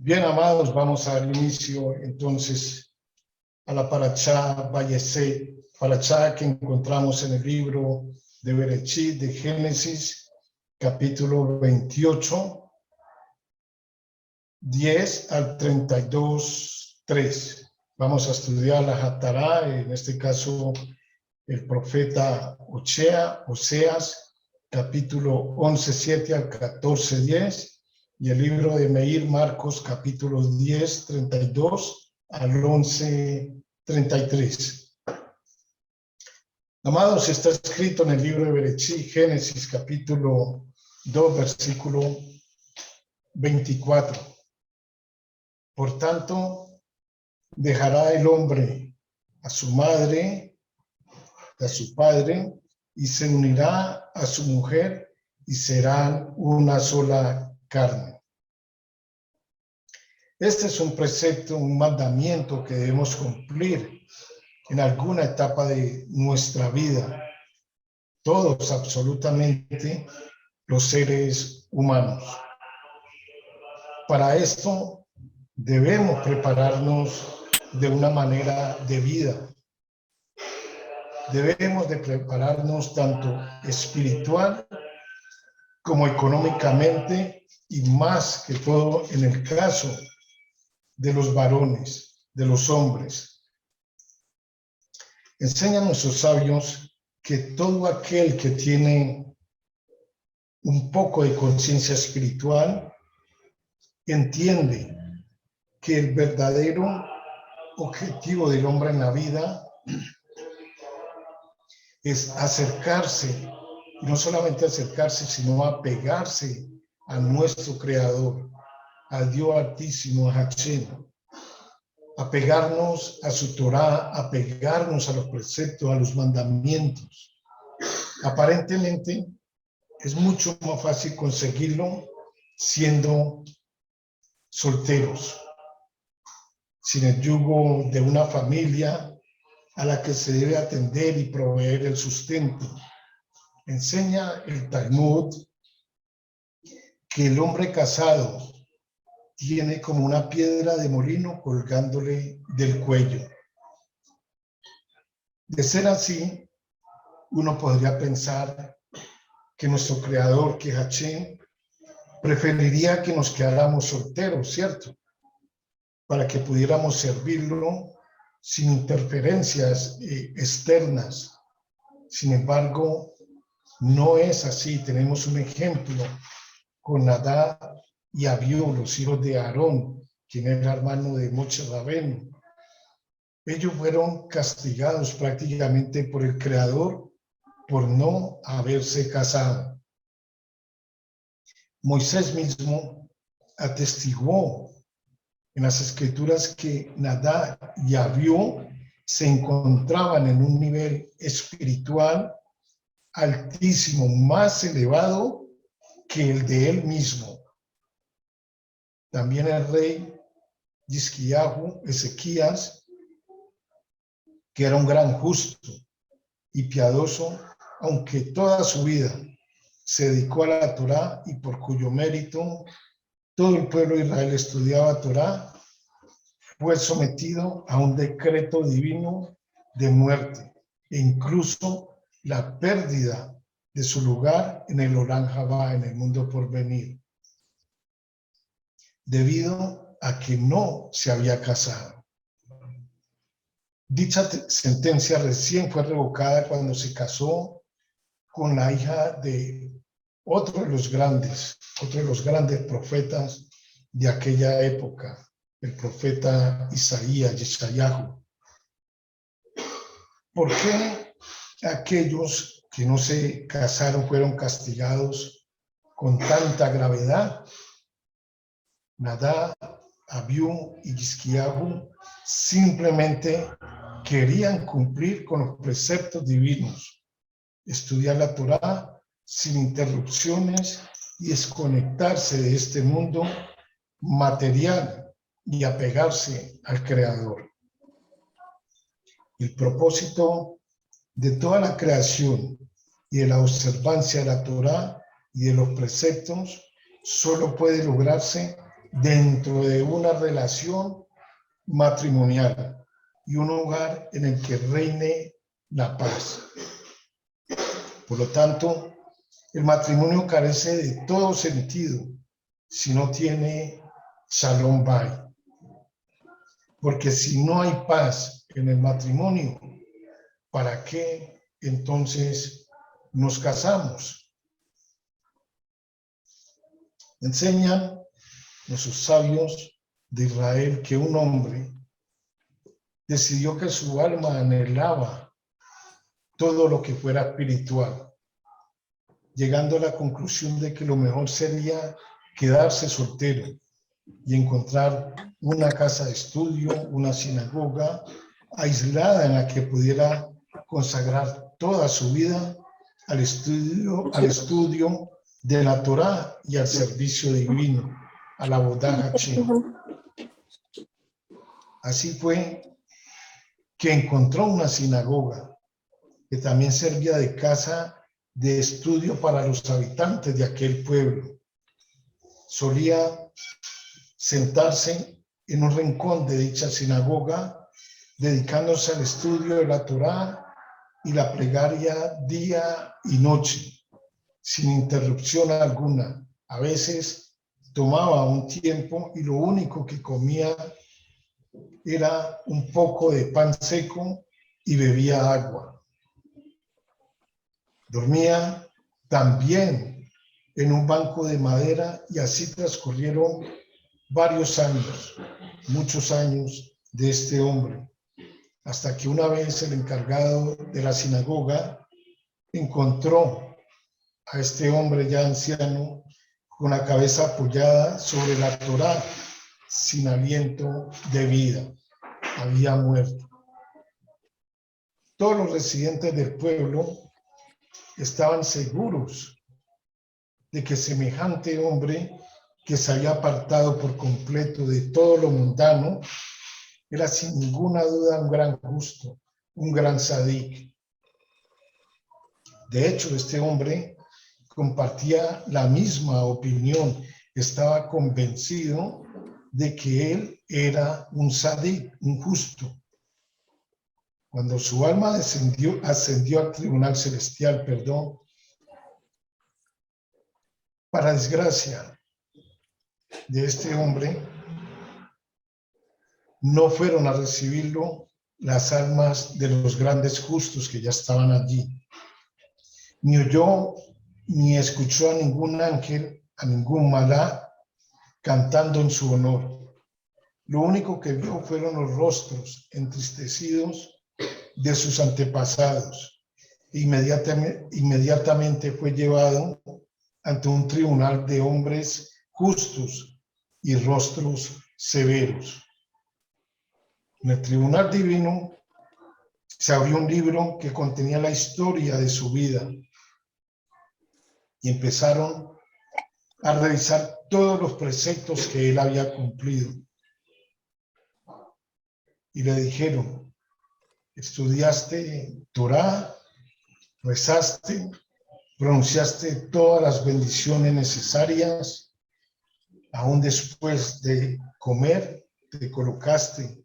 Bien, amados, vamos a dar inicio entonces a la Parashá Vayesé, Parashá que encontramos en el libro de Bereshit, de Génesis, capítulo 28, 10 al 32, 3. Vamos a estudiar la Hatará, en este caso el profeta Oseas, capítulo 11, 7 al 14, 10. Y el libro de Meir Marcos, capítulos 10, 32 al 11, 33. Amados, está escrito en el libro de Bereshit, Génesis, capítulo 2, versículo 24. Por tanto, dejará el hombre a su madre, a su padre, y se unirá a su mujer, y serán una sola carne. Este es un precepto, un mandamiento que debemos cumplir en alguna etapa de nuestra vida. Todos, absolutamente, los seres humanos. Para esto debemos prepararnos de una manera debida. Debemos de prepararnos tanto espiritual como económicamente y más que todo en el caso de los varones, de los hombres. Enseñan nuestros sabios que todo aquel que tiene un poco de conciencia espiritual entiende que el verdadero objetivo del hombre en la vida es acercarse, y no solamente acercarse, sino apegarse a nuestro Creador, al Dios Altísimo, a Hashem, apegarnos a su Torá, apegarnos a los preceptos, a los mandamientos. Aparentemente es mucho más fácil conseguirlo siendo solteros, sin el yugo de una familia a la que se debe atender y proveer el sustento. Enseña el Talmud que el hombre casado tiene como una piedra de molino colgándole del cuello. De ser así, uno podría pensar que nuestro Creador, que Hashem, preferiría que nos quedáramos solteros, ¿cierto? Para que pudiéramos servirlo sin interferencias externas. Sin embargo, no es así. Tenemos un ejemplo con Nadab y Abiú, los hijos de Aarón, quien era hermano de Moshe Rabbeinu. Ellos fueron castigados prácticamente por el Creador por no haberse casado. Moisés mismo atestiguó en las escrituras que Nadab y Abiú se encontraban en un nivel espiritual altísimo, más elevado que el de él mismo. También el rey Ezequías, que era un gran justo y piadoso, aunque toda su vida se dedicó a la Torá y por cuyo mérito todo el pueblo de Israel estudiaba Torá, fue sometido a un decreto divino de muerte e incluso la pérdida de su lugar en el Olam Jabá, en el mundo por venir, debido a que no se había casado. Dicha sentencia recién fue revocada cuando se casó con la hija de otro de los grandes profetas de aquella época, el profeta Yeshayahu. ¿Por qué aquellos que no se casaron fueron castigados con tanta gravedad? Nadab, Abiú y Hizquiyahu simplemente querían cumplir con los preceptos divinos, estudiar la Torá sin interrupciones y desconectarse de este mundo material y apegarse al Creador. El propósito de toda la creación y de la observancia de la Torá y de los preceptos solo puede lograrse dentro de una relación matrimonial y un hogar en el que reine la paz. Por lo tanto, el matrimonio carece de todo sentido si no tiene Shalom Bayit. Porque si no hay paz en el matrimonio, ¿para qué entonces nos casamos? Enseñan nuestros sabios de Israel que un hombre decidió que su alma anhelaba todo lo que fuera espiritual, llegando a la conclusión de que lo mejor sería quedarse soltero y encontrar una casa de estudio, una sinagoga aislada en la que pudiera consagrar toda su vida al estudio de la Torá y al servicio divino, a la Avodat Hashem. Así fue que encontró una sinagoga que también servía de casa de estudio para los habitantes de aquel pueblo. Solía sentarse en un rincón de dicha sinagoga, dedicándose al estudio de la Torá y la plegaria día y noche, sin interrupción alguna. A veces tomaba un tiempo y lo único que comía era un poco de pan seco y bebía agua. Dormía también en un banco de madera y así transcurrieron varios años, muchos años de este hombre, hasta que una vez el encargado de la sinagoga encontró a este hombre ya anciano con la cabeza apoyada sobre la Torá, sin aliento de vida. Había muerto. Todos los residentes del pueblo estaban seguros de que semejante hombre, que se había apartado por completo de todo lo mundano, era sin ninguna duda un gran justo, un gran sadik. De hecho, este hombre compartía la misma opinión, estaba convencido de que él era un sadik, un justo. Cuando su alma ascendió al tribunal celestial, para desgracia de este hombre, no fueron a recibirlo las almas de los grandes justos que ya estaban allí. Ni oyó ni escuchó a ningún ángel, a ningún malá, cantando en su honor. Lo único que vio fueron los rostros entristecidos de sus antepasados. Inmediatamente fue llevado ante un tribunal de hombres justos y rostros severos. En el tribunal divino se abrió un libro que contenía la historia de su vida y empezaron a revisar todos los preceptos que él había cumplido. Y le dijeron: estudiaste Torá, rezaste, pronunciaste todas las bendiciones necesarias, aún después de comer, te colocaste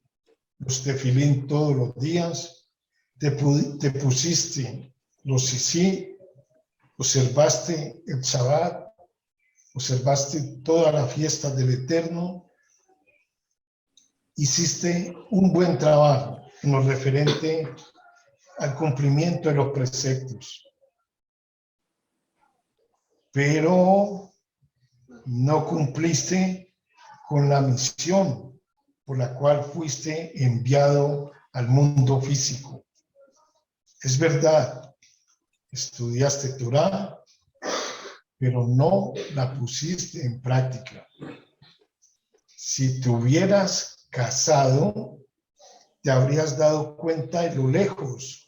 los tefilín todos los días, te pusiste los sisí, observaste el Shabbat, observaste toda la fiesta del Eterno, hiciste un buen trabajo en lo referente al cumplimiento de los preceptos, pero no cumpliste con la misión por la cual fuiste enviado al mundo físico. Es verdad, estudiaste Torá, pero no la pusiste en práctica. Si te hubieras casado, te habrías dado cuenta de lo lejos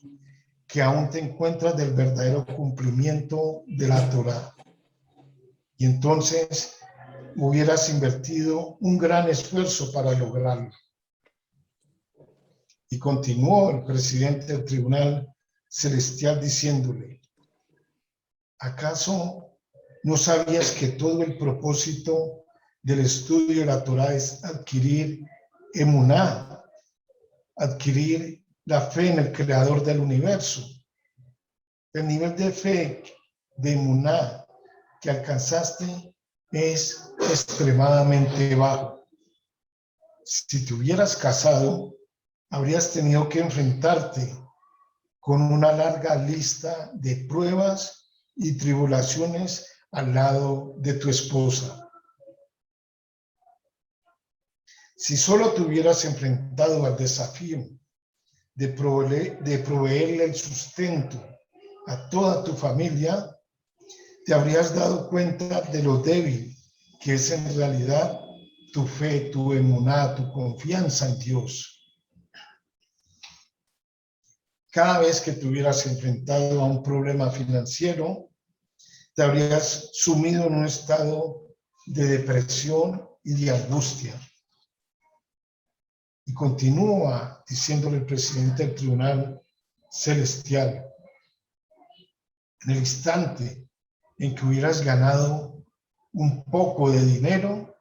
que aún te encuentras del verdadero cumplimiento de la Torá. Y entonces hubieras invertido un gran esfuerzo para lograrlo. Y continuó el presidente del Tribunal Celestial diciéndole: ¿acaso no sabías que todo el propósito del estudio de la Torá es adquirir emuná, adquirir la fe en el creador del universo. El nivel de fe, de emuná que alcanzaste es extremadamente bajo. Si te hubieras casado, habrías tenido que enfrentarte con una larga lista de pruebas y tribulaciones al lado de tu esposa. Si solo te hubieras enfrentado al desafío de proveerle el sustento a toda tu familia, te habrías dado cuenta de lo débil que es en realidad tu fe, tu emuná, tu confianza en Dios. Cada vez que te hubieras enfrentado a un problema financiero, te habrías sumido en un estado de depresión y de angustia. Y continúa diciéndole el presidente del Tribunal Celestial: en el instante en que hubieras ganado un poco de dinero,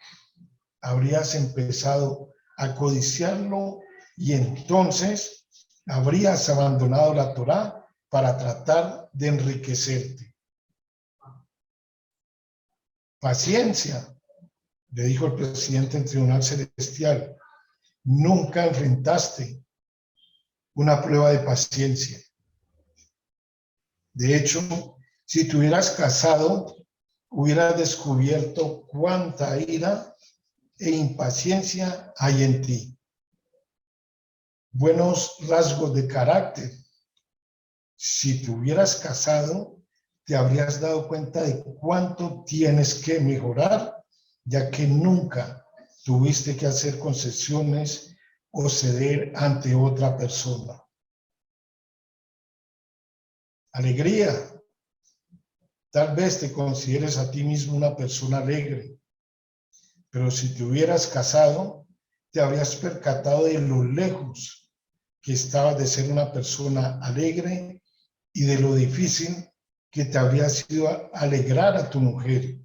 habrías empezado a codiciarlo y entonces habrías abandonado la Torá para tratar de enriquecerte. Paciencia, le dijo el presidente del Tribunal Celestial. Nunca enfrentaste una prueba de paciencia. De hecho, si te hubieras casado, hubieras descubierto cuánta ira e impaciencia hay en ti. Buenos rasgos de carácter. Si te hubieras casado, te habrías dado cuenta de cuánto tienes que mejorar, ya que nunca tuviste que hacer concesiones o ceder ante otra persona. Alegría. Tal vez te consideres a ti mismo una persona alegre, pero si te hubieras casado, te habrías percatado de lo lejos que estabas de ser una persona alegre y de lo difícil que te habría sido alegrar a tu mujer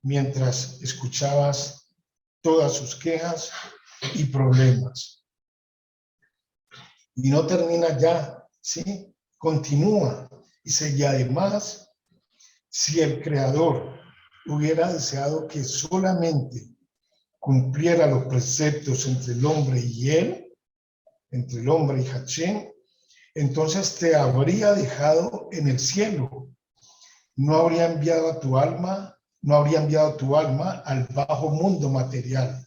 mientras escuchabas todas sus quejas y problemas. Y no termina ya, ¿sí? Continúa. Y además, si el Creador hubiera deseado que solamente cumpliera los preceptos entre el hombre y él, entre el hombre y Hashem, entonces te habría dejado en el cielo. No habría enviado tu alma al bajo mundo material.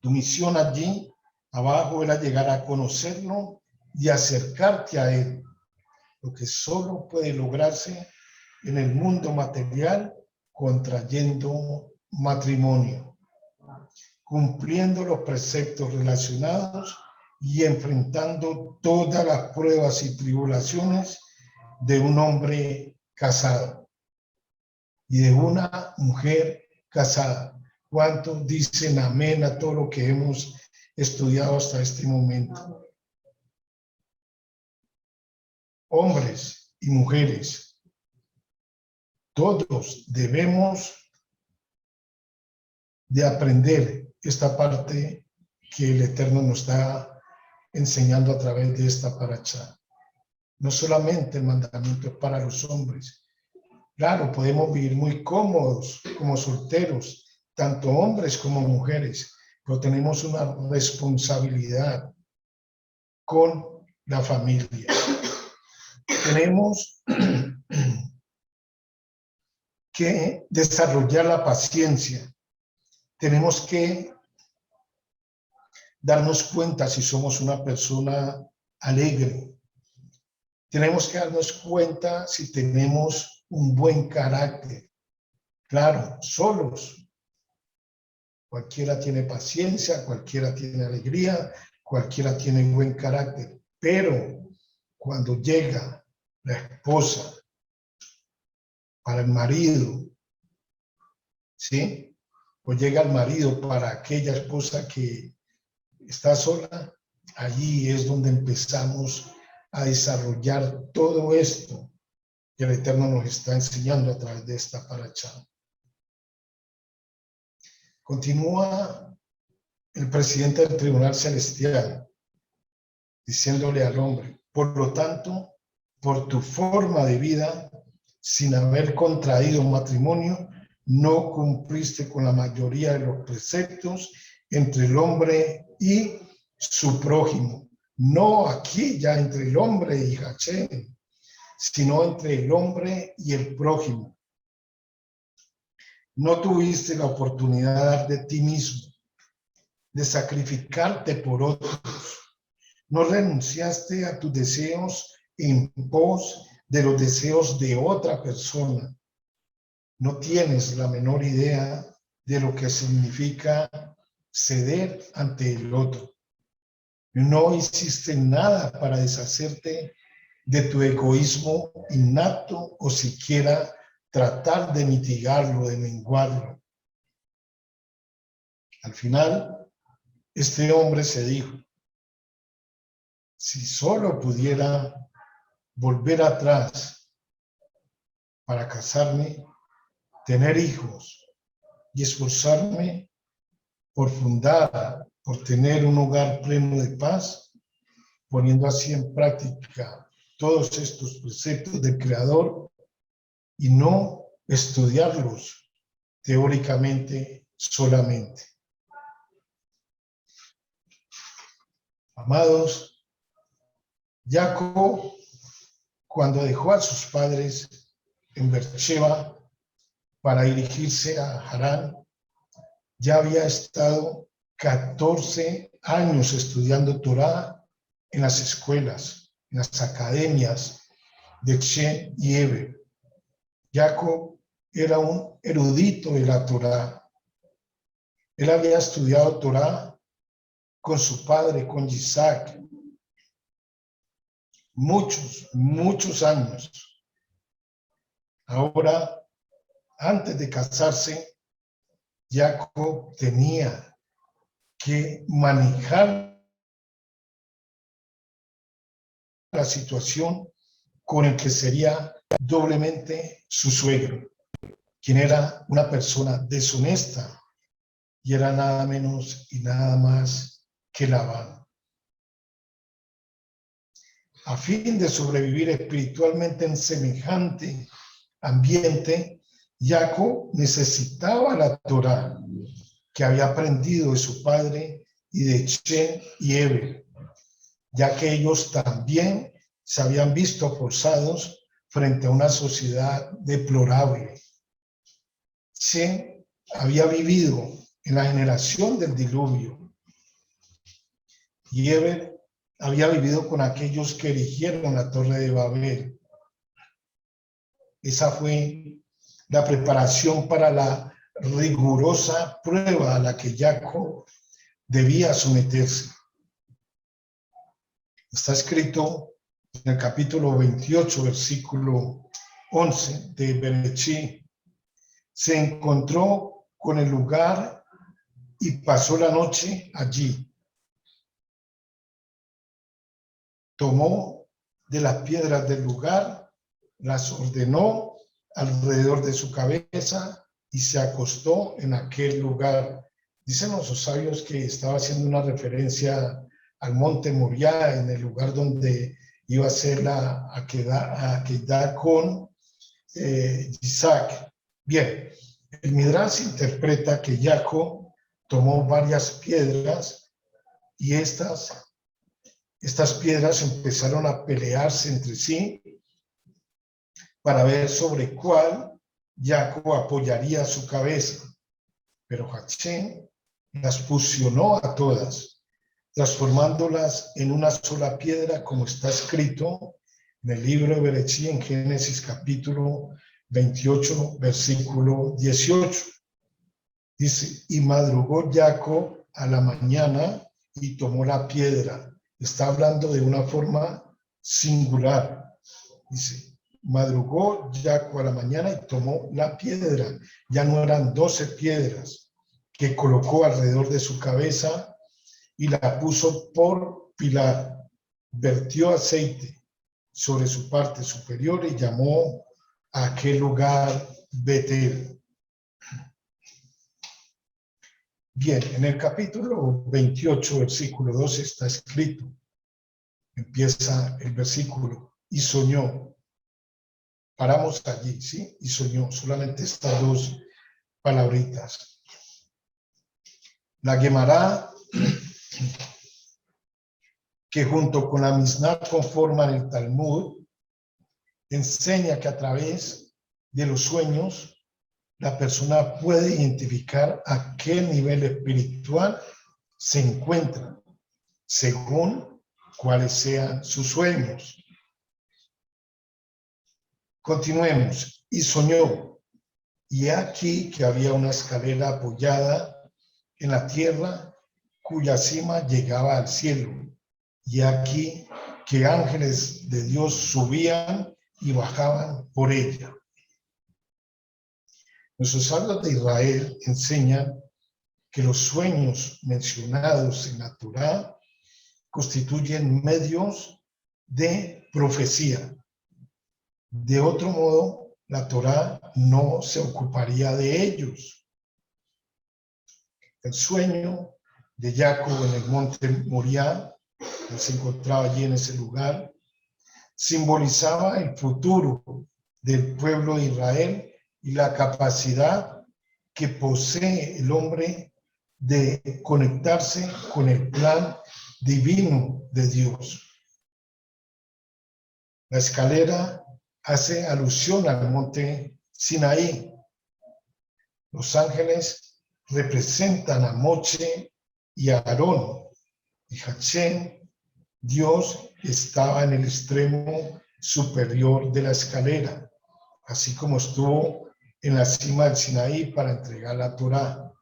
Tu misión allí abajo era llegar a conocerlo y acercarte a él, lo que solo puede lograrse en el mundo material contrayendo matrimonio, cumpliendo los preceptos relacionados y enfrentando todas las pruebas y tribulaciones de un hombre casado y de una mujer casada. ¿Cuántos dicen amén a todo lo que hemos estudiado hasta este momento? Hombres y mujeres, todos debemos de aprender esta parte que el Eterno nos está enseñando a través de esta paracha. No solamente el mandamiento es para los hombres. Claro, podemos vivir muy cómodos como solteros, tanto hombres como mujeres, pero tenemos una responsabilidad con la familia. Tenemos que desarrollar la paciencia. Tenemos que darnos cuenta si somos una persona alegre. Tenemos que darnos cuenta si tenemos un buen carácter. Claro, solos. Cualquiera tiene paciencia, cualquiera tiene alegría, cualquiera tiene buen carácter. Pero cuando llega la esposa para el marido, ¿sí? O llega el marido para aquella esposa que está sola, allí es donde empezamos a desarrollar todo esto que el Eterno nos está enseñando a través de esta paracha. Continúa el presidente del Tribunal Celestial diciéndole al hombre: por lo tanto, por tu forma de vida, sin haber contraído matrimonio, no cumpliste con la mayoría de los preceptos entre el hombre y su prójimo. No aquí ya entre el hombre y Hashem, sino entre el hombre y el prójimo. No tuviste la oportunidad de ti mismo, de sacrificarte por otros. No renunciaste a tus deseos en pos de los deseos de otra persona. No tienes la menor idea de lo que significa ceder ante el otro. No hiciste nada para deshacerte de tu egoísmo innato o siquiera tratar de mitigarlo, de menguarlo. Al final, este hombre se dijo: si solo pudiera volver atrás para casarme, tener hijos y esforzarme por tener un hogar pleno de paz, poniendo así en práctica todos estos preceptos del Creador y no estudiarlos teóricamente solamente. Amados, Jacob, cuando dejó a sus padres en Beersheba para dirigirse a Harán, ya había estado 14 años estudiando Torá en las escuelas, en las academias de Shem y Eber. Jacob era un erudito de la Torá. Él había estudiado Torá con su padre, con Isaac, muchos años. Ahora, antes de casarse, Jacob tenía que manejar la situación con el que sería doblemente su suegro, quien era una persona deshonesta y era nada menos y nada más que Labán. A fin de sobrevivir espiritualmente en semejante ambiente, Jacob necesitaba la Torá que había aprendido de su padre y de Shem y Eber, ya que ellos también se habían visto forzados frente a una sociedad deplorable. Shem había vivido en la generación del diluvio y Eber había vivido con aquellos que erigieron la Torre de Babel. Esa fue la preparación para la rigurosa prueba a la que Jacob debía someterse. Está escrito en el capítulo 28, versículo 11 de Bereshit. Se encontró con el lugar y pasó la noche allí. Tomó de las piedras del lugar, las ordenó alrededor de su cabeza y se acostó en aquel lugar. Dicen los sabios que estaba haciendo una referencia al monte Moriah, en el lugar donde iba a ser la Akedah con Isaac. Bien, el Midrash interpreta que Jacob tomó varias piedras y estas piedras empezaron a pelearse entre sí para ver sobre cuál Jacob apoyaría su cabeza. Pero Hashem las fusionó a todas, transformándolas en una sola piedra, como está escrito en el libro de Bereshit, en Génesis capítulo 28, versículo 18. Dice: y madrugó Jacob a la mañana y tomó la piedra. Está hablando de una forma singular. Dice: madrugó Jacob a la mañana y tomó la piedra. Ya no eran 12 piedras que colocó alrededor de su cabeza y la puso por pilar. Vertió aceite sobre su parte superior y llamó a aquel lugar Betel. Bien, en el capítulo 28, versículo 12 está escrito, empieza el versículo, y soñó. Paramos allí, ¿sí? Y soñó, solamente estas dos palabritas. La Guemará, que junto con la Misná conforman el Talmud, enseña que a través de los sueños la persona puede identificar a qué nivel espiritual se encuentra según cuáles sean sus sueños. Continuemos. Y soñó, y aquí que había una escalera apoyada en la tierra cuya cima llegaba al cielo, y aquí que ángeles de Dios subían y bajaban por ella. Nuestros sabios de Israel enseñan que los sueños mencionados en la Torá constituyen medios de profecía. De otro modo, la Torá no se ocuparía de ellos. El sueño de Jacob en el monte Moriah, él se encontraba allí en ese lugar, simbolizaba el futuro del pueblo de Israel y la capacidad que posee el hombre de conectarse con el plan divino de Dios. La escalera hace alusión al monte Sinaí. Los ángeles representan a Moche y a Aarón, y Hachén, Dios, estaba en el extremo superior de la escalera, así como estuvo en la cima del Sinaí para entregar la Torá.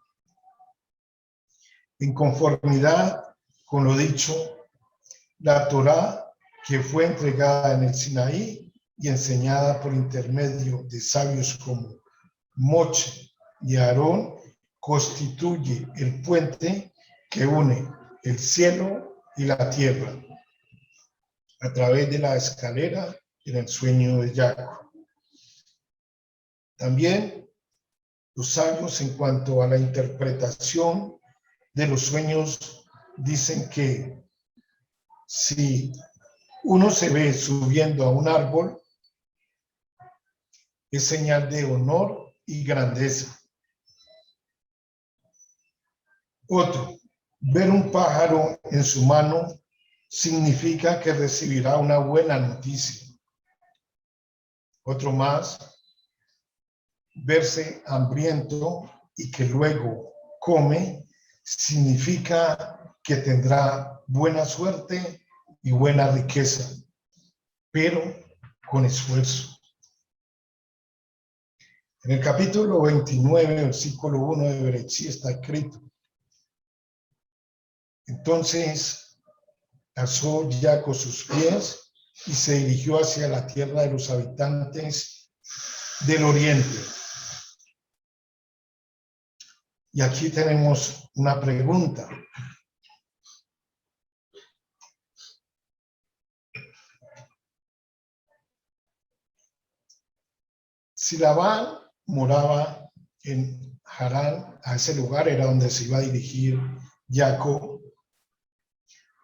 En conformidad con lo dicho, la Torá que fue entregada en el Sinaí y enseñada por intermedio de sabios como Moche y Aarón constituye el puente que une el cielo y la tierra a través de la escalera en el sueño de Jacob. También los sabios en cuanto a la interpretación de los sueños dicen que si uno se ve subiendo a un árbol, es señal de honor y grandeza. Otro, ver un pájaro en su mano significa que recibirá una buena noticia. Otro más, verse hambriento y que luego come significa que tendrá buena suerte y buena riqueza, pero con esfuerzo. En el capítulo 29, versículo 1 de Bereshit está escrito: entonces alzó Jacob sus pies y se dirigió hacia la tierra de los habitantes del oriente. Y aquí tenemos una pregunta. Si Labán moraba en Harán, a ese lugar era donde se iba a dirigir Jacob,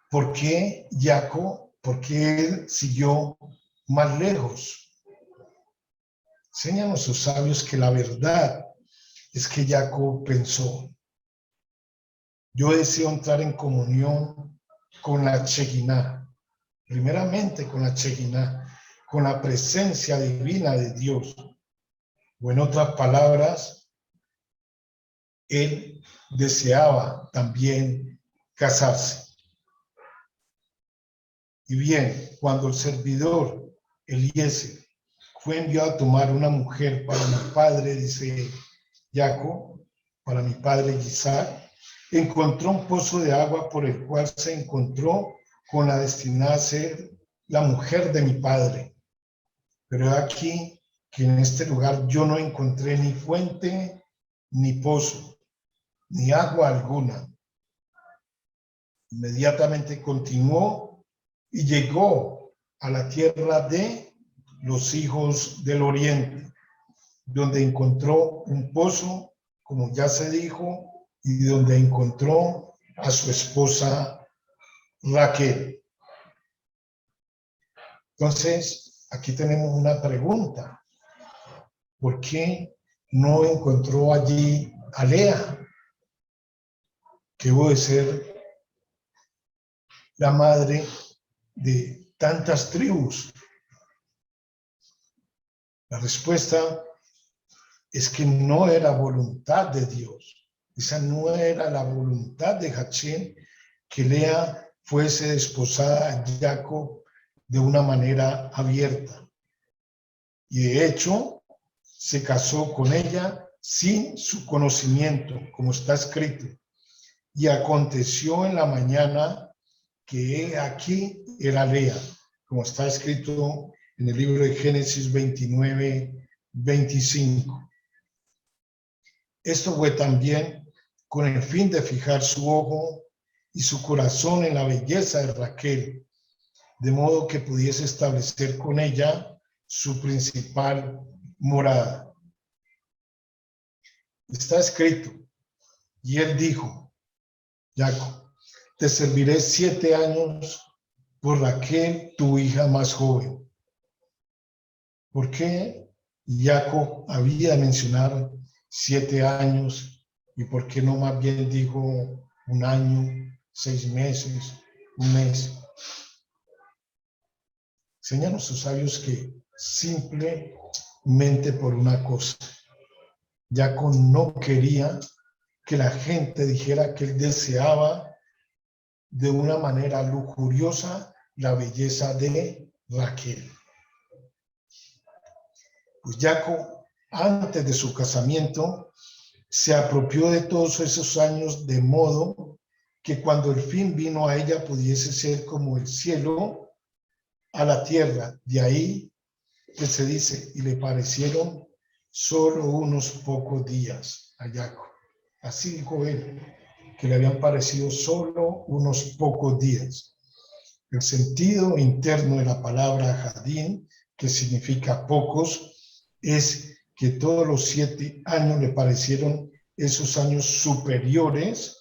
¿por qué Jacob? ¿Por qué él siguió más lejos? Enseñan nuestros sabios que la verdad es que Jacob pensó: yo deseo entrar en comunión con la Shekinah, primeramente con la Shekinah, con la presencia divina de Dios. O en otras palabras, él deseaba también casarse. Y bien, cuando el servidor Eliezer fue enviado a tomar una mujer para mi padre, dice Jacob, para mi padre Isaac, encontró un pozo de agua por el cual se encontró con la destinada a ser la mujer de mi padre. Pero aquí que en este lugar yo no encontré ni fuente, ni pozo, ni agua alguna. Inmediatamente continuó y llegó a la tierra de los hijos del oriente, donde encontró un pozo, como ya se dijo, y donde encontró a su esposa Raquel. Entonces, aquí tenemos una pregunta. ¿Por qué no encontró allí a Lea, que hubo de ser la madre de tantas tribus? La respuesta es que no era voluntad de Dios. Esa no era la voluntad de Hachén, que Lea fuese desposada a Jacob de una manera abierta. Y de hecho, se casó con ella sin su conocimiento, como está escrito. Y aconteció en la mañana que aquí era Lea, como está escrito en el libro de Génesis 29-25. Esto fue también con el fin de fijar su ojo y su corazón en la belleza de Raquel, de modo que pudiese establecer con ella su principal morada. Está escrito, y él dijo, Jacob, te serviré 7 años por Raquel, tu hija más joven. ¿Por qué Jacob había de mencionar 7 años y por qué no más bien dijo 1 año, 6 meses, 1 mes? Enseñan nuestros sabios que simplemente por una cosa. Jacob no quería que la gente dijera que él deseaba de una manera lujuriosa la belleza de Raquel. Pues Jacob, antes de su casamiento, se apropió de todos esos años de modo que cuando el fin vino a ella pudiese ser como el cielo a la tierra. De ahí que se dice, y le parecieron solo unos pocos días a Jacob. Así dijo él, que le habían parecido solo unos pocos días. El sentido interno de la palabra Jadín, que significa pocos, es que todos los 7 años le parecieron esos años superiores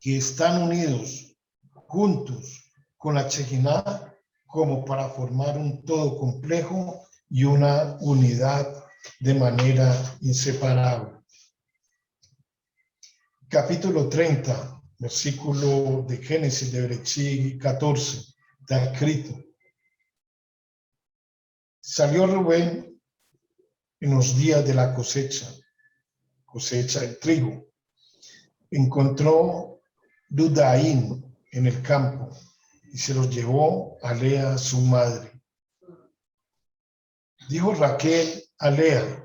que están unidos, juntos, con la Shekinah, como para formar un todo complejo y una unidad de manera inseparable. Capítulo 30, versículo de Génesis de Bereshit 14, está escrito. Salió Rubén en los días de la cosecha del trigo. Encontró Dudaín en el campo y se los llevó a Lea, su madre. Dijo Raquel a Lea,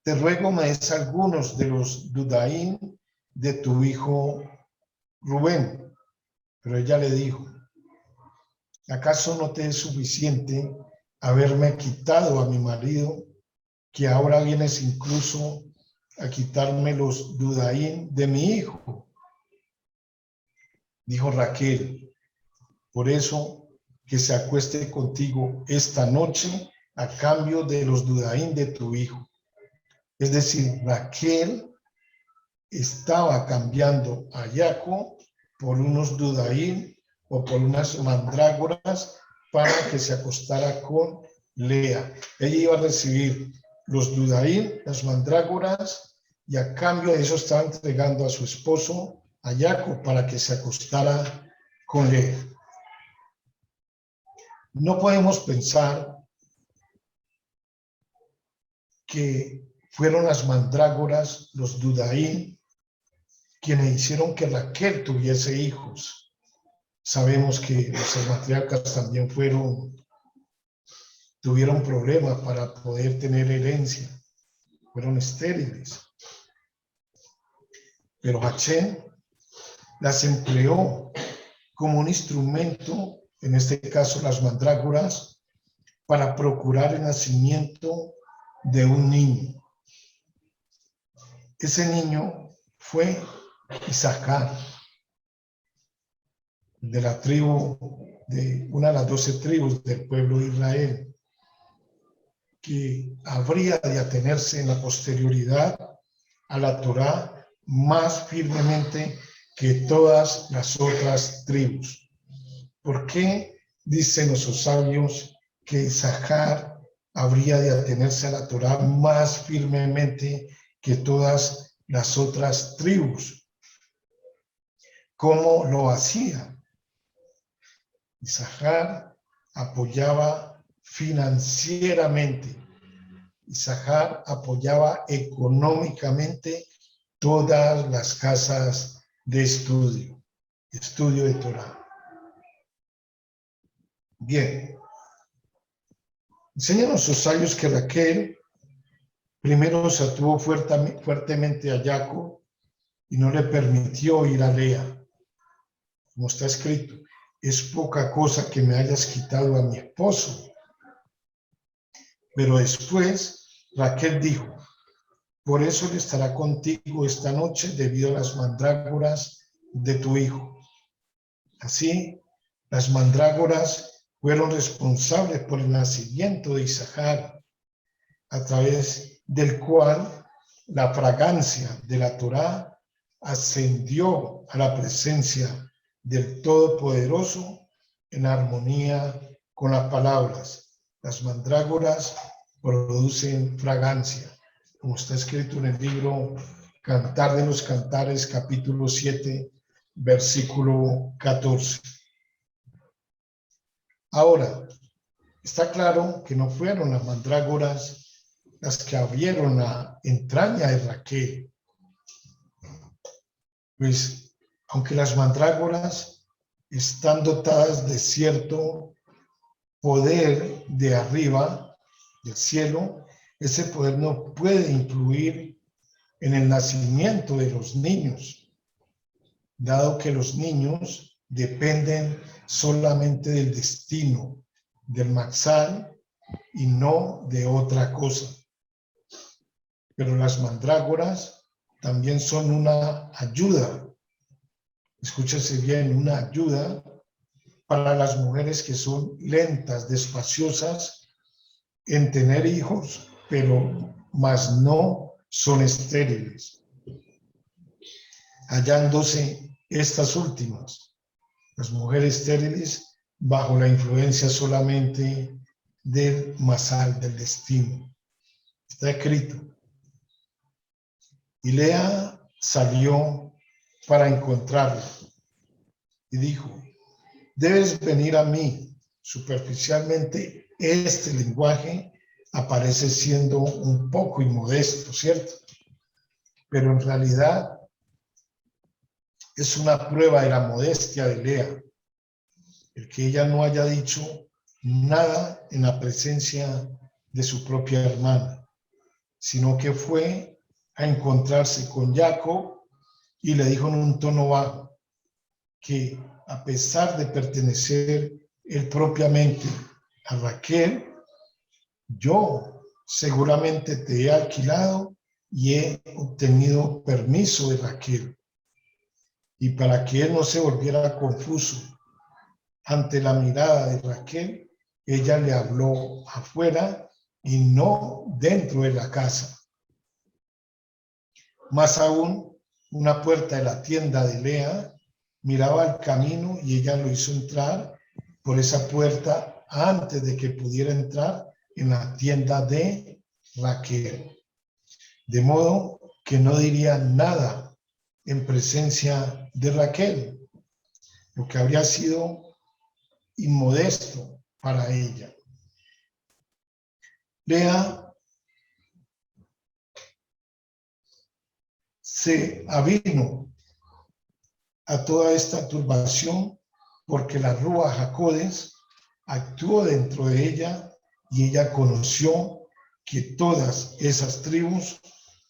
te ruego me des algunos de los Dudaín de tu hijo Rubén. Pero ella le dijo, ¿acaso no te es suficiente haberme quitado a mi marido, que ahora vienes incluso a quitarme los Dudaín de mi hijo? Dijo Raquel, por eso que se acueste contigo esta noche a cambio de los Dudaín de tu hijo. Es decir, Raquel estaba cambiando a Jacob por unos Dudaín o por unas mandrágoras para que se acostara con Lea. Ella iba a recibir los Dudaín, las mandrágoras, y a cambio de eso estaba entregando a su esposo, a Jacob, para que se acostara con Lea. No podemos pensar que fueron las mandrágoras, los Dudaín, quienes hicieron que Raquel tuviese hijos. Sabemos que los matriarcas también tuvieron problemas para poder tener herencia, fueron estériles. Pero Hachén las empleó como un instrumento, en este caso las mandrágoras, para procurar el nacimiento de un niño. Ese niño fue Isaacar, de la tribu, de una de las 12 tribus del pueblo de Israel, que habría de atenerse en la posterioridad a la Torá más firmemente que todas las otras tribus. ¿Por qué dicen los sabios que Isachar habría de atenerse a la Torá más firmemente que todas las otras tribus? ¿Cómo lo hacía? Isachar apoyaba financieramente. Isachar apoyaba económicamente todas las casas de estudio de Torá. Bien, enseñan los sabios que Raquel primero se atuvo fuertemente a Jacob y no le permitió ir a Lea. Como está escrito, es poca cosa que me hayas quitado a mi esposo. Pero después Raquel dijo, por eso él estará contigo esta noche debido a las mandrágoras de tu hijo. Así, las mandrágoras fueron responsables por el nacimiento de Isachar, a través del cual la fragancia de la Torá ascendió a la presencia del Todopoderoso en armonía con las palabras. Las mandrágoras producen fragancia, como está escrito en el libro Cantar de los Cantares, capítulo 7, versículo 14. Ahora, está claro que no fueron las mandrágoras las que abrieron la entraña de Raquel. Pues, aunque las mandrágoras están dotadas de cierto poder de arriba, del cielo, ese poder no puede influir en el nacimiento de los niños, dado que los niños dependen solamente del destino del Maxal y no de otra cosa. Pero las mandrágoras también son una ayuda, escúchese bien, una ayuda para las mujeres que son lentas, despaciosas en tener hijos, pero más no son estériles, hallándose estas últimas, las mujeres estériles, bajo la influencia solamente del masal, del destino. Está escrito. Y Lea salió para encontrarla y dijo, debes venir a mí. Superficialmente, este lenguaje aparece siendo un poco inmodesto, ¿cierto? Pero en realidad es una prueba de la modestia de Lea, el que ella no haya dicho nada en la presencia de su propia hermana, sino que fue a encontrarse con Jacob y le dijo en un tono bajo que a pesar de pertenecer él propiamente a Raquel, yo seguramente te he alquilado y he obtenido permiso de Raquel. Y para que él no se volviera confuso ante la mirada de Raquel, ella le habló afuera y no dentro de la casa. Más aún, una puerta de la tienda de Lea miraba al camino y ella lo hizo entrar por esa puerta antes de que pudiera entrar en la tienda de Raquel. De modo que no diría nada en presencia de Raquel, lo que habría sido inmodesto para ella. Lea se avino a toda esta turbación porque la Ruach HaKodesh actuó dentro de ella y ella conoció que todas esas tribus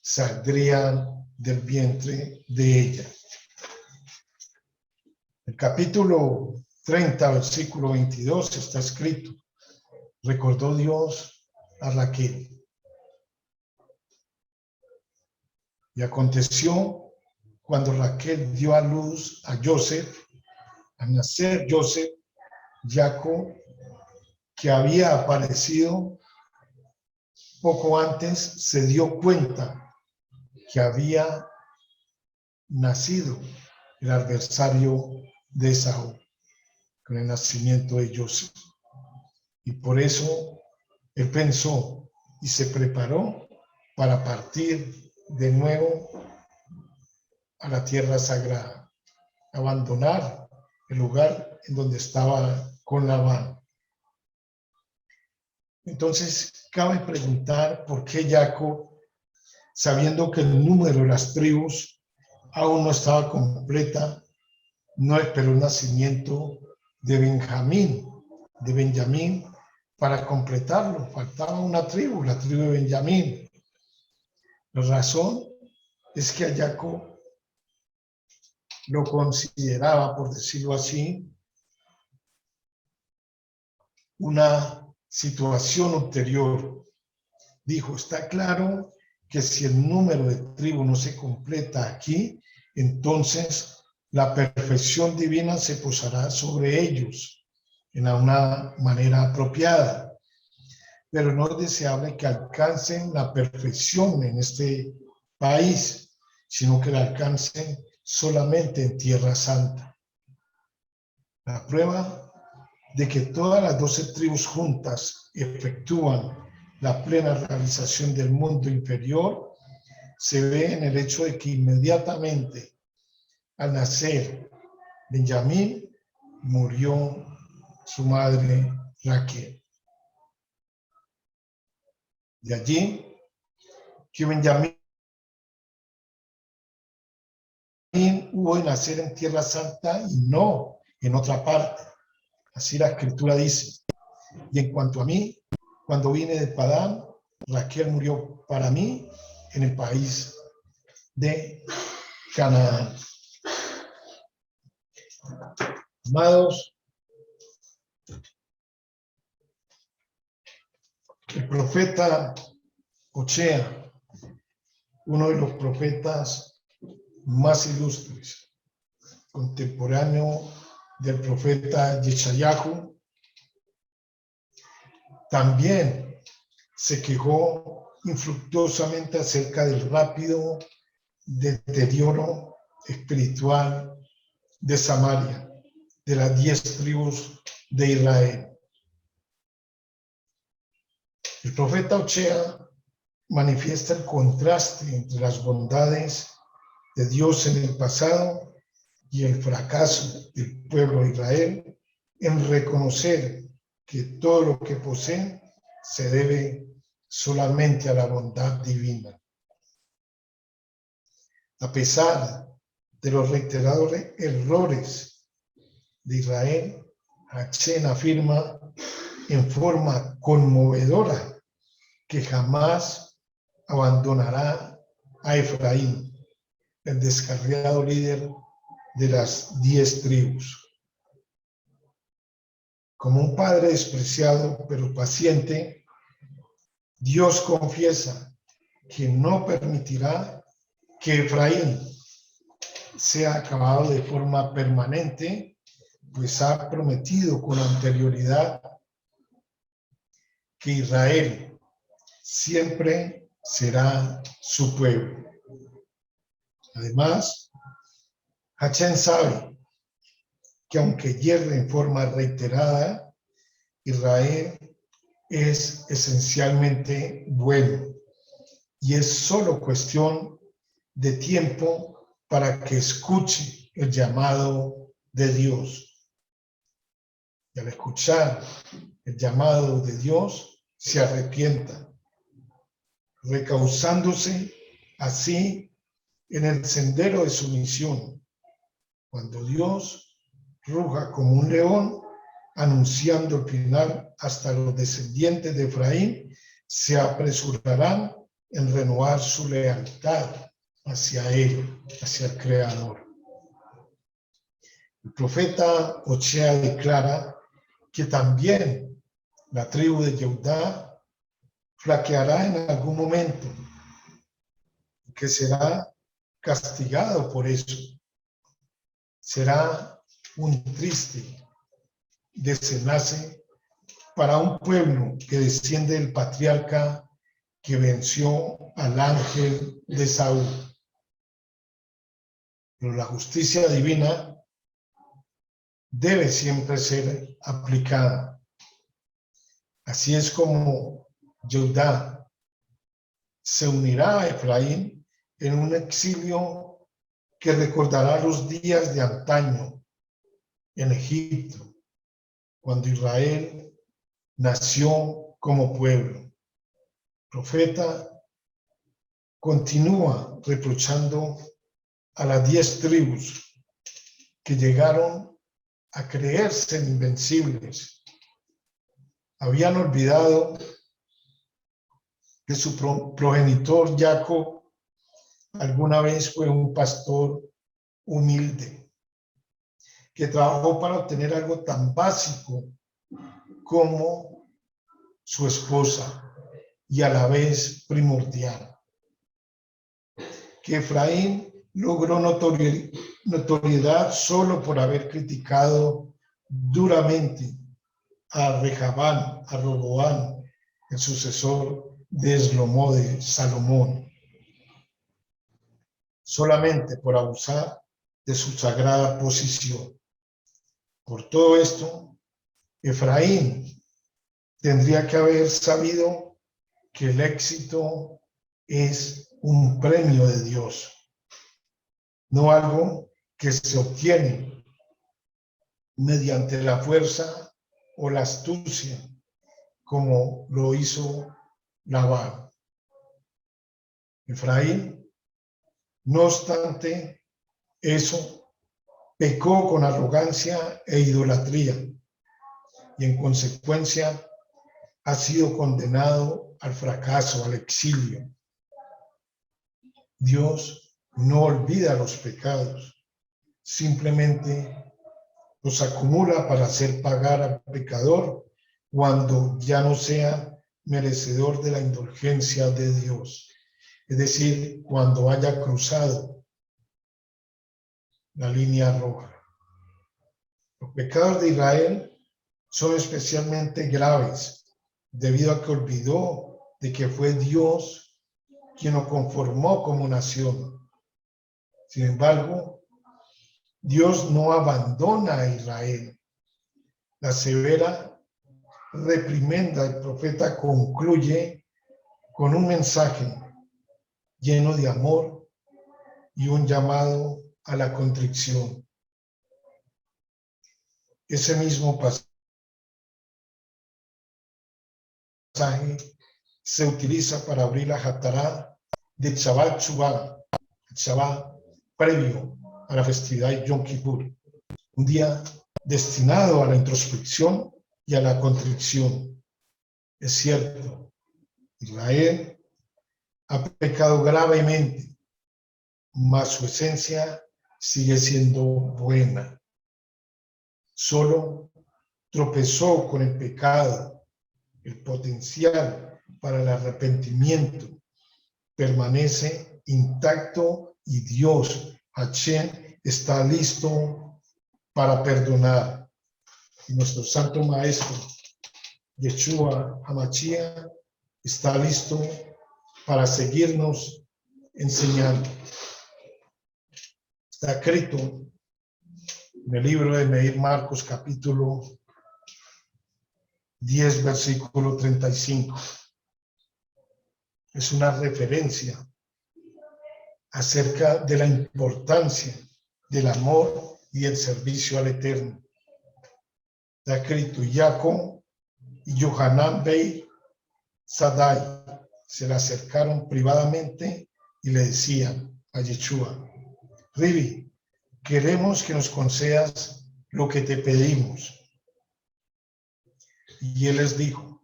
saldrían del vientre de ella. El capítulo 30, versículo 22 está escrito: recordó Dios a Raquel. Y aconteció cuando Raquel dio a luz a Joseph, al nacer Joseph, Jacob, que había aparecido poco antes, se dio cuenta que había nacido el adversario de Esaú con el nacimiento de José. Y por eso él pensó y se preparó para partir de nuevo a la tierra sagrada, abandonar el lugar en donde estaba con Labán. Entonces, cabe preguntar por qué Jacob, sabiendo que el número de las tribus aún no estaba completa, no esperó el nacimiento de Benjamín, para completarlo. Faltaba una tribu, la tribu de Benjamín. La razón es que a Jacob lo consideraba, por decirlo así, una situación ulterior. Dijo, está claro que si el número de tribus no se completa aquí, entonces la perfección divina se posará sobre ellos en una manera apropiada. Pero no es deseable que alcancen la perfección en este país, sino que la alcancen solamente en Tierra Santa. La prueba de que todas las 12 tribus juntas efectúan la plena realización del mundo inferior se ve en el hecho de que inmediatamente al nacer Benjamín murió su madre Raquel. De allí que Benjamín hubo de nacer en Tierra Santa y no en otra parte. Así la Escritura dice. Y en cuanto a mí, cuando vine de Padán, Raquel murió para mí en el país de Canaán. Amados, el profeta Ochea, uno de los profetas más ilustres, contemporáneo del profeta Yeshayahu, también se quejó infructuosamente acerca del rápido deterioro espiritual de Samaria, de las 10 tribus de Israel. El profeta Ochea manifiesta el contraste entre las bondades de Dios en el pasado y el fracaso del pueblo de Israel en reconocer que todo lo que posee se debe solamente a la bondad divina. A pesar de los reiterados errores de Israel, Hachén afirma en forma conmovedora que jamás abandonará a Efraín, el descarriado líder de las 10 tribus. Como un padre despreciado pero paciente, Dios confiesa que no permitirá que Efraín sea acabado de forma permanente, pues ha prometido con anterioridad que Israel siempre será su pueblo. Además, Hachén sabe que aunque hierre en forma reiterada, Israel es esencialmente bueno y es solo cuestión de tiempo para que escuche el llamado de Dios. Y al escuchar el llamado de Dios, se arrepienta, recauzándose así en el sendero de su misión, cuando Dios ruja como un león, anunciando el final, hasta los descendientes de Efraín se apresurarán en renovar su lealtad hacia él, hacia el Creador. El profeta Ochea declara que también la tribu de Judá flaqueará en algún momento, que será castigado por eso. Será un triste desenlace para un pueblo que desciende del patriarca que venció al ángel de Saúl. Pero la justicia divina debe siempre ser aplicada. Así es como Judá se unirá a Efraín en un exilio que recordará los días de antaño en Egipto, cuando Israel nació como pueblo. El profeta continúa reprochando a las 10 tribus que llegaron a creerse invencibles. Habían olvidado que su progenitor Jacob alguna vez fue un pastor humilde, que trabajó para obtener algo tan básico como su esposa y a la vez primordial. Que Efraín logró notoriedad solo por haber criticado duramente a Rehabán, a Roboán, el sucesor de de Salomón, solamente por abusar de su sagrada posición. Por todo esto, Efraín tendría que haber sabido que el éxito es un premio de Dios, no algo que se obtiene mediante la fuerza o la astucia, como lo hizo Labán. Efraín, no obstante eso, pecó con arrogancia e idolatría y en consecuencia ha sido condenado al fracaso, al exilio. Dios no olvida los pecados, simplemente los acumula para hacer pagar al pecador cuando ya no sea merecedor de la indulgencia de Dios. Es decir, cuando haya cruzado la línea roja. Los pecados de Israel son especialmente graves debido a que olvidó de que fue Dios quien lo conformó como nación. Sin embargo, Dios no abandona a Israel. La severa reprimenda del profeta concluye con un mensaje lleno de amor y un llamado a la contrición. Ese mismo pasaje se utiliza para abrir la Hatará de Shabbat Shuvah, el Shabbat previo a la festividad de Yom Kippur, un día destinado a la introspección y a la contrición. Es cierto, Israel ha pecado gravemente, mas su esencia sigue siendo buena. Solo tropezó con el pecado. El potencial para el arrepentimiento permanece intacto y Dios, Hashem, está listo para perdonar. Y nuestro Santo Maestro, Yeshua HaMashiach, está listo para seguirnos enseñando. Está escrito en el libro de Meir Marcos, capítulo 10, versículo 35. Es una referencia acerca de la importancia del amor y el servicio al Eterno. Está escrito: Jacob y Yohanan Bey Sadai se le acercaron privadamente y le decían a Yeshua: Ribi, queremos que nos concedas lo que te pedimos. Y él les dijo: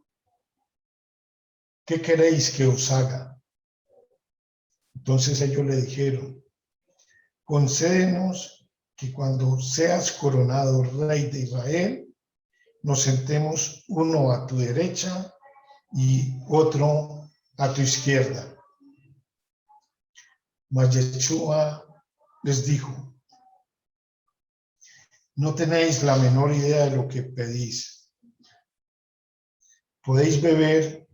¿qué queréis que os haga? Entonces ellos le dijeron: concédenos que cuando seas coronado rey de Israel, nos sentemos uno a tu derecha y otro a tu izquierda. Mas Yeshua les dijo: no tenéis la menor idea de lo que pedís. ¿Podéis beber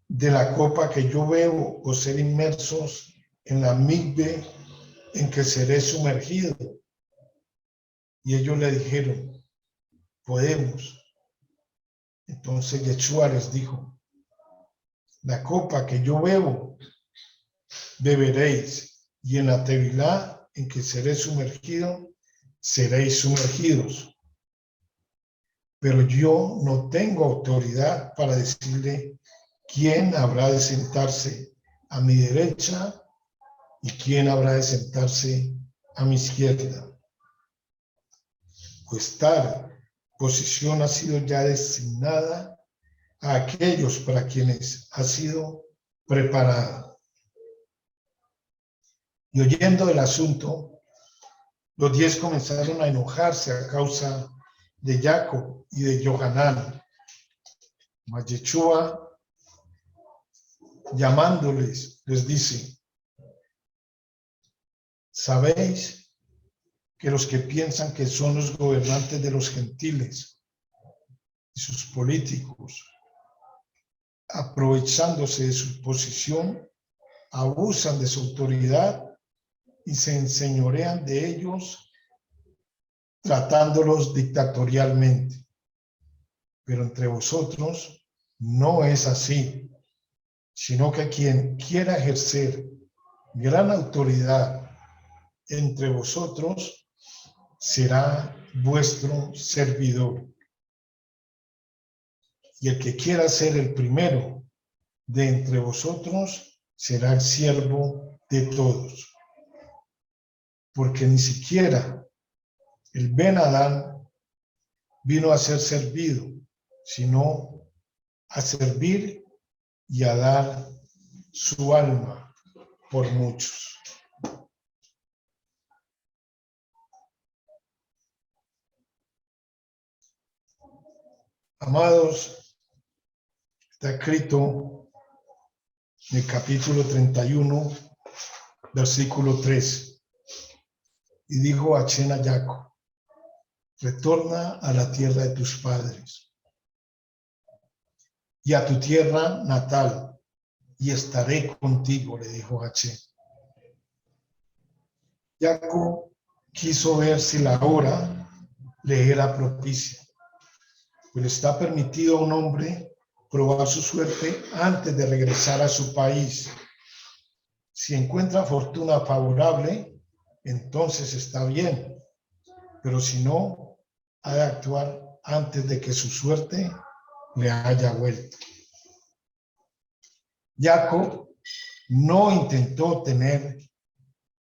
de la copa que yo bebo o ser inmersos en la migbe en que seré sumergido? Y ellos le dijeron, podemos. Entonces Yeshua les dijo, la copa que yo bebo, beberéis, y en la tevilá en que seré sumergido, seréis sumergidos. Pero yo no tengo autoridad para decirle quién habrá de sentarse a mi derecha y quién habrá de sentarse a mi izquierda. Pues tal posición ha sido ya designada a aquellos para quienes ha sido preparada. Y oyendo el asunto, los 10 comenzaron a enojarse a causa de Jacob y de Johanán. Mas Yeshua, llamándoles, les dice, ¿sabéis que los que piensan que son los gobernantes de los gentiles y sus políticos, aprovechándose de su posición, abusan de su autoridad y se enseñorean de ellos, tratándolos dictatorialmente? Pero entre vosotros no es así, sino que quien quiera ejercer gran autoridad entre vosotros será vuestro servidor. Y el que quiera ser el primero de entre vosotros será el siervo de todos. Porque ni siquiera el Ben Adán vino a ser servido, sino a servir y a dar su alma por muchos. Amados, está escrito en el capítulo 31, versículo 3. Y dijo Hachén a Jacob, retorna a la tierra de tus padres y a tu tierra natal, y estaré contigo, le dijo Hachén. Jacob quiso ver si la hora le era propicia, pues está permitido a un hombre probar su suerte antes de regresar a su país. Si encuentra fortuna favorable, entonces está bien, pero si no, ha de actuar antes de que su suerte le haya vuelto. Jacob no intentó tener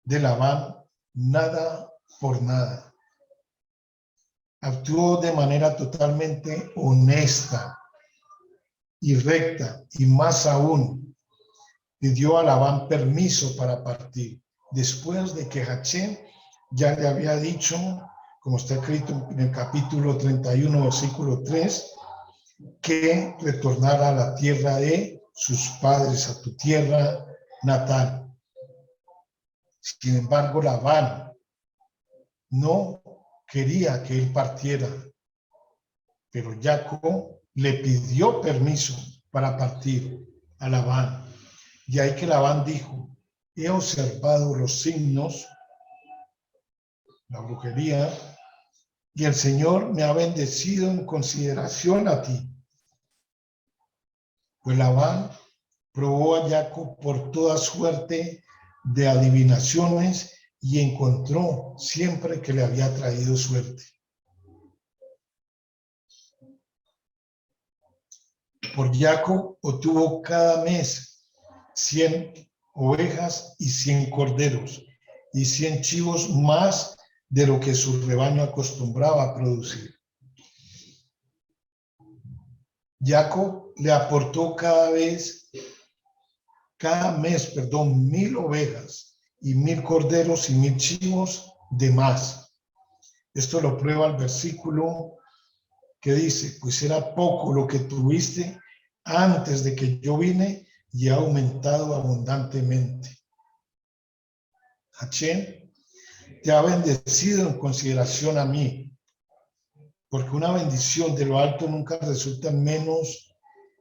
de Labán nada por nada. Actuó de manera totalmente honesta y recta, y más aún, pidió a Labán permiso para partir, después de que Hachén ya le había dicho, como está escrito en el capítulo 31, versículo 3, que retornara a la tierra de sus padres, a tu tierra natal. Sin embargo, Labán no quería que él partiera, pero Jacob le pidió permiso para partir a Labán. Y ahí que Labán dijo, he observado los signos, la brujería, y el Señor me ha bendecido en consideración a ti. Pues Labán probó a Jacob por toda suerte de adivinaciones y encontró siempre que le había traído suerte. Por Jacob obtuvo cada mes 100 ovejas y 100 corderos y 100 chivos más de lo que su rebaño acostumbraba a producir. Jacob le aportó cada mes, 1000 ovejas y 1000 corderos y 1000 chivos de más. Esto lo prueba el versículo que dice, pues era poco lo que tuviste antes de que yo vine y ha aumentado abundantemente. Hachén te ha bendecido en consideración a mí, porque una bendición de lo alto nunca resulta en menos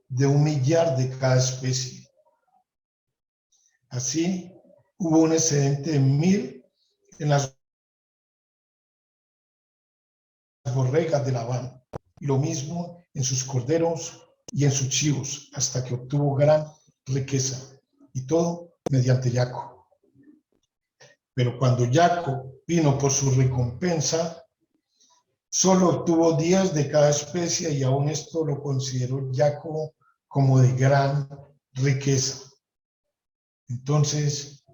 de 1 millar de cada especie. Así, hubo un excedente de 1000 en las borregas de Labán, y lo mismo en sus corderos y en sus chivos, hasta que obtuvo gran riqueza, y todo mediante Jacob. Pero cuando Jacob vino por su recompensa, solo obtuvo 10 de cada especie, y aún esto lo consideró Jacob como de gran riqueza. Entonces,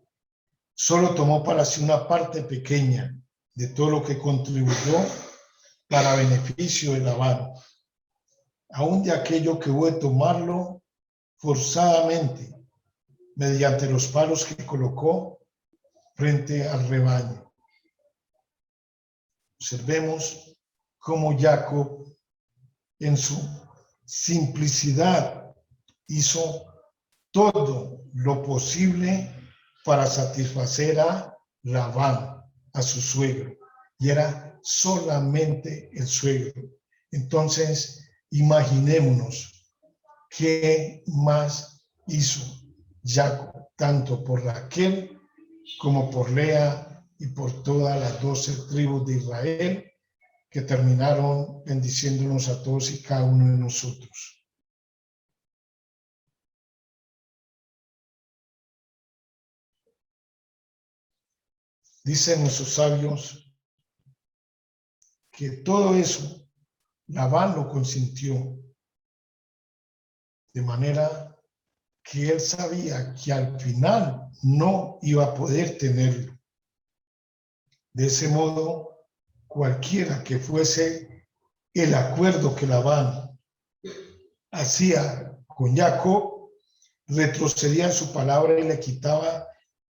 solo tomó para sí una parte pequeña de todo lo que contribuyó para beneficio de Labán, aún de aquello que hubo de tomarlo forzadamente mediante los palos que colocó frente al rebaño. Observemos cómo Jacob, en su simplicidad, hizo todo lo posible para satisfacer a Labán, a su suegro, y era solamente el suegro. Entonces, imaginémonos qué más hizo Jacob, tanto por Raquel como por Lea y por todas las 12 tribus de Israel, que terminaron bendiciéndonos a todos y cada uno de nosotros. Dicen nuestros sabios que todo eso Labán lo consintió, de manera que él sabía que al final no iba a poder tenerlo. De ese modo, cualquiera que fuese el acuerdo que Labán hacía con Jacob, retrocedía en su palabra y le quitaba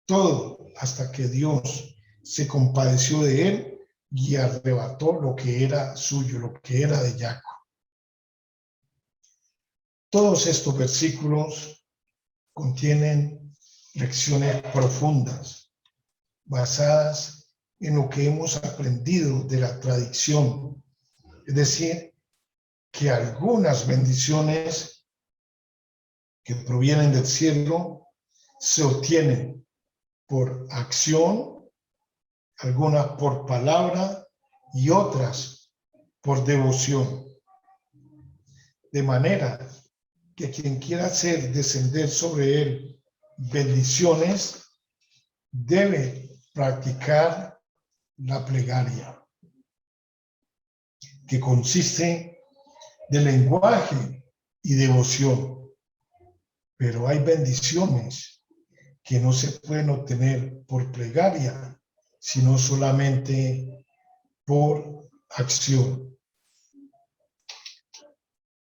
todo, hasta que Dios se compadeció de él y arrebató lo que era suyo, lo que era de Jacob. Todos estos versículos contienen lecciones profundas, basadas en lo que hemos aprendido de la tradición, es decir, que algunas bendiciones que provienen del cielo se obtienen por acción, algunas por palabra y otras por devoción. De manera que quien quiera hacer descender sobre él bendiciones debe practicar la plegaria, que consiste de lenguaje y devoción. Pero hay bendiciones que no se pueden obtener por plegaria, sino solamente por acción.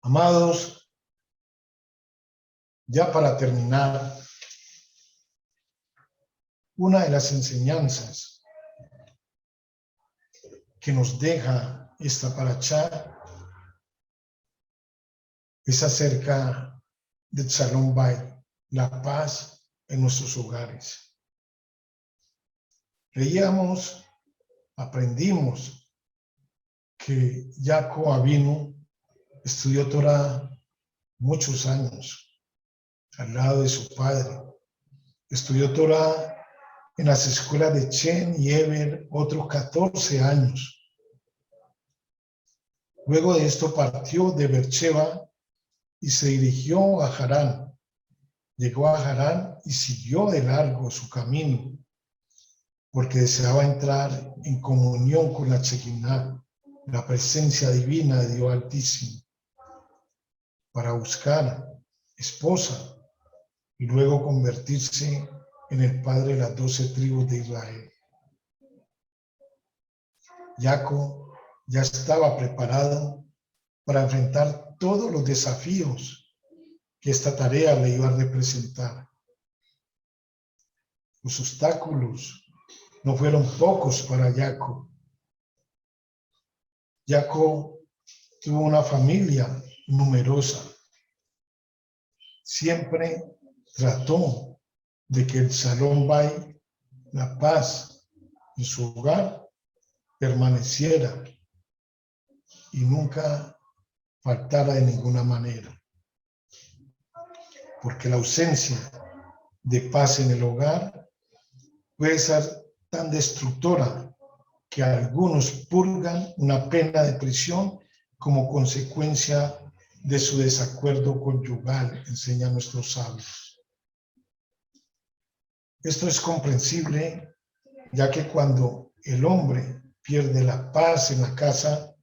Amados, ya para terminar, una de las enseñanzas que nos deja esta parashá es acerca del Shalom Bayit, la paz en nuestros hogares. Leíamos, aprendimos que Jacob Avinu estudió Torah muchos años al lado de su padre. Estudió Torah en las escuelas de Chen y Eber otros 14 años. Luego de esto partió de Beersheba y se dirigió a Harán. Llegó a Harán y siguió de largo su camino, porque deseaba entrar en comunión con la Shekinah, la presencia divina de Dios Altísimo, para buscar esposa y luego convertirse en el padre de las 12 tribus de Israel. Jacob ya estaba preparado para enfrentar todos los desafíos que esta tarea le iba a representar. Los obstáculos no fueron pocos para Jacob. Jacob tuvo una familia numerosa. Siempre trató de que el Shalom Bayit, la paz en su hogar, permaneciera y nunca faltara de ninguna manera. porque la ausencia de paz en el hogar puede ser tan destructora que algunos purgan una pena de prisión como consecuencia de su desacuerdo conyugal, enseñan nuestros sabios. Esto es comprensible, ya que cuando el hombre pierde la paz en la casa,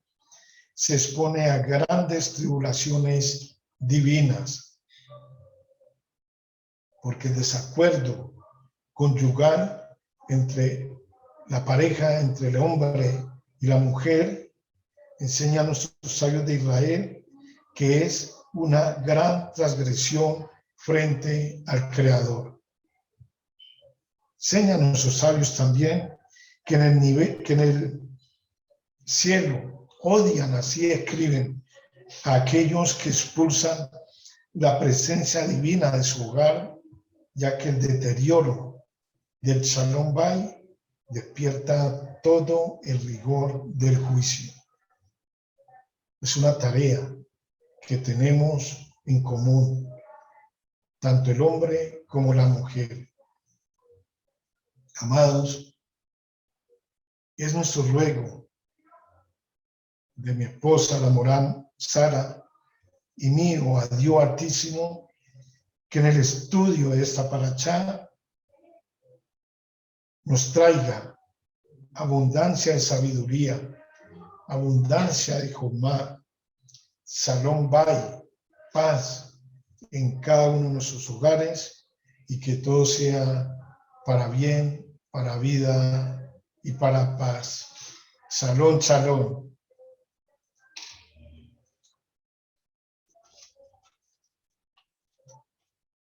se expone a grandes tribulaciones divinas, porque el desacuerdo conyugal entre la pareja, entre el hombre y la mujer, enseñan nuestros sabios de Israel que es una gran transgresión frente al Creador. Enseñan nuestros sabios también que en el cielo odian, así escriben, a aquellos que expulsan la presencia divina de su hogar, ya que el deterioro del Shalom Bay despierta todo el rigor del juicio. Es una tarea que tenemos en común, tanto el hombre como la mujer. Amados, es nuestro ruego de mi esposa, la Morán Sara, y mío, a Dios Altísimo, que en el estudio de esta parashá nos traiga abundancia de sabiduría, abundancia de Jomá, Shalom Bay, paz en cada uno de nuestros hogares, y que todo sea para bien, para vida y para paz. Shalom, shalom.